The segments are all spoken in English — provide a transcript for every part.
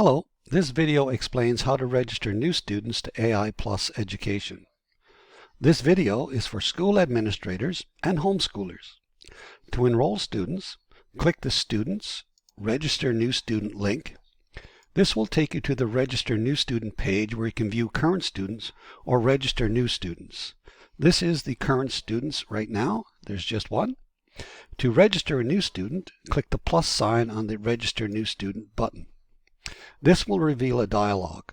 Hello, this video explains how to register new students to AIPlusEducation. This video is for school administrators and homeschoolers. To enroll students, click the Students Register New Student link. This will take you to the Register New Student page where you can view current students or register new students. This is the current students right now. There's just one. To register a new student, click the plus sign on the Register New Student button. This will reveal a dialog.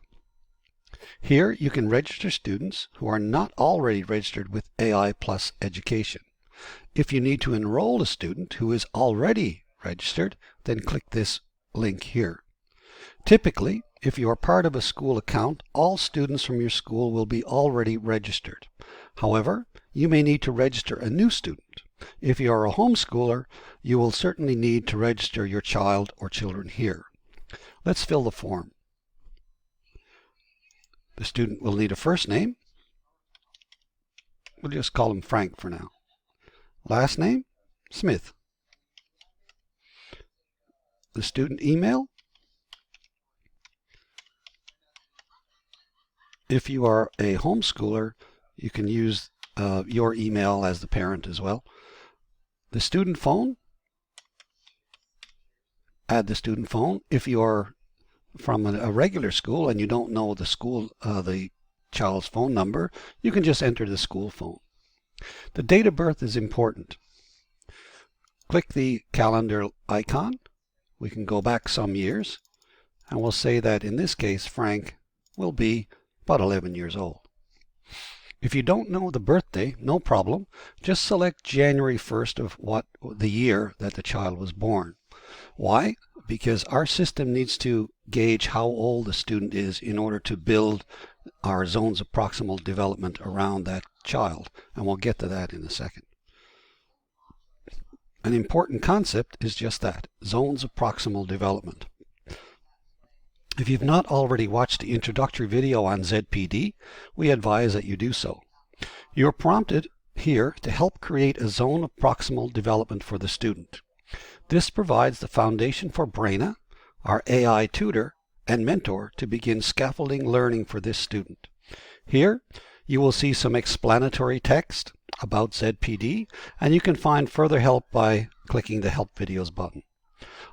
Here you can register students who are not already registered with AIPlusEducation. If you need to enroll a student who is already registered, then click this link here. Typically, if you are part of a school account, all students from your school will be already registered. However, you may need to register a new student. If you are a homeschooler, you will certainly need to register your child or children here. Let's fill the form. The student will need a first name. We'll just call him Frank for now. Last name, Smith. The student email. If you are a homeschooler, you can use your email as the parent as well. The student phone. Add the student phone. If you are from a regular school and you don't know the child's phone number, you can just enter the school phone. The date of birth is important. Click the calendar icon. We can go back some years, and we'll say that in this case Frank will be about 11 years old. If you don't know the birthday, no problem. Just select January 1st of the year that the child was born. Why? Because our system needs to gauge how old the student is in order to build our zones of proximal development around that child, and we'll get to that in a second. An important concept is just that, zones of proximal development. If you've not already watched the introductory video on ZPD, we advise that you do so. You're prompted here to help create a zone of proximal development for the student. This provides the foundation for Braina, our AI tutor and mentor, to begin scaffolding learning for this student. Here you will see some explanatory text about ZPD, and you can find further help by clicking the Help Videos button.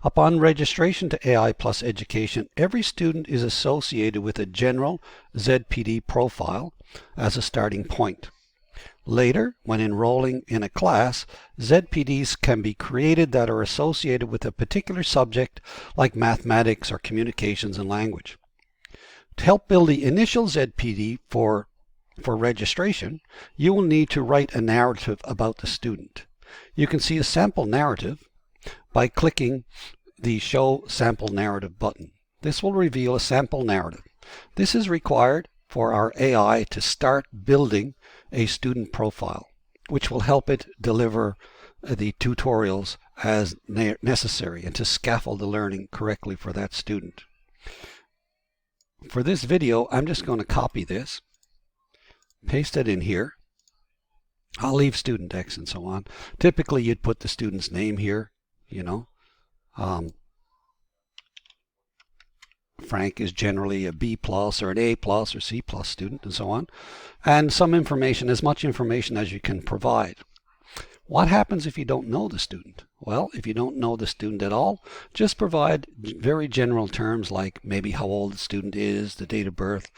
Upon registration to AIPlusEducation, every student is associated with a general ZPD profile as a starting point. Later, when enrolling in a class, ZPDs can be created that are associated with a particular subject like mathematics or communications and language. To help build the initial ZPD for registration, you will need to write a narrative about the student. You can see a sample narrative by clicking the Show Sample Narrative button. This will reveal a sample narrative. This is required for our AI to start building a student profile, which will help it deliver the tutorials as necessary and to scaffold the learning correctly for that student. For this video, I'm just going to copy this, paste it in here. I'll leave student X and so on. Typically, you'd put the student's name here, Frank is generally a B+ or an A+ or C+ student and so on, and some information, as much information as you can provide. What happens if you don't know the student? Well, if you don't know the student at all, just provide very general terms like maybe how old the student is, the date of birth,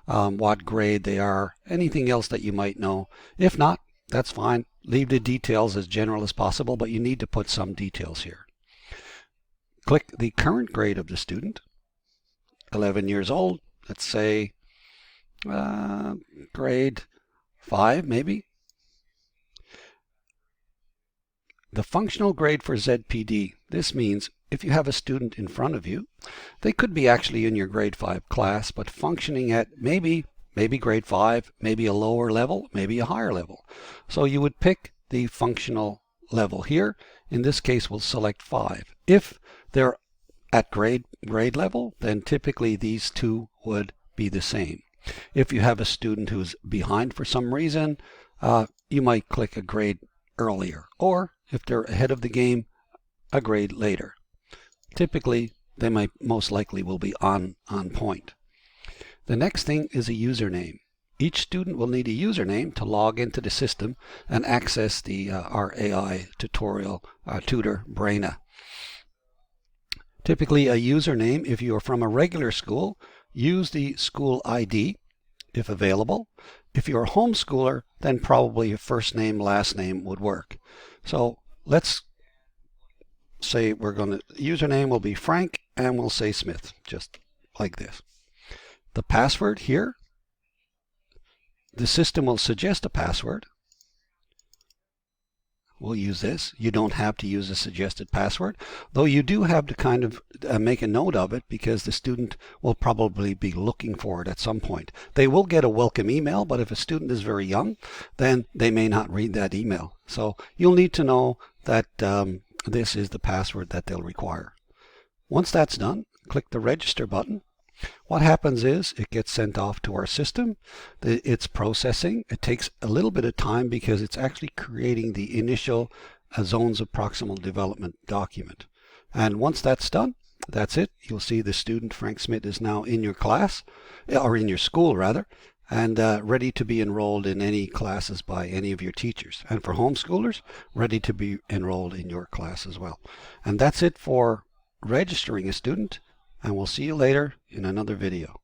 what grade they are, anything else that you might know. If not, that's fine. Leave the details as general as possible, but you need to put some details here. Click the current grade of the student. 11 years old, let's say grade 5 maybe. The functional grade for ZPD, this means if you have a student in front of you, they could be actually in your grade 5 class, but functioning at maybe grade 5, maybe a lower level, maybe a higher level. So you would pick the functional level here. In this case, we'll select 5. If they're at grade level, then typically these two would be the same. If you have a student who's behind for some reason, you might click a grade earlier, or if they're ahead of the game, a grade later. Typically, they might most likely will be on point. The next thing is a username. Each student will need a username to log into the system and access the our AI tutorial tutor Braina. Typically a username, if you are from a regular school, use the school ID if available. If you're a homeschooler, then probably your first name, last name would work. So let's say username will be Frank and we'll say Smith, just like this. The password here, the system will suggest a password. We'll use this. You don't have to use a suggested password, though you do have to kind of make a note of it because the student will probably be looking for it at some point. They will get a welcome email, but if a student is very young, then they may not read that email. So you'll need to know that this is the password that they'll require. Once that's done, click the register button. What happens is it gets sent off to our system. It's processing. It takes a little bit of time because it's actually creating the initial zones of proximal development document. And once that's done, that's it. You'll see the student Frank Smith is now in your class, or in your school rather, and ready to be enrolled in any classes by any of your teachers. And for homeschoolers, ready to be enrolled in your class as well. And that's it for registering a student. And we'll see you later in another video.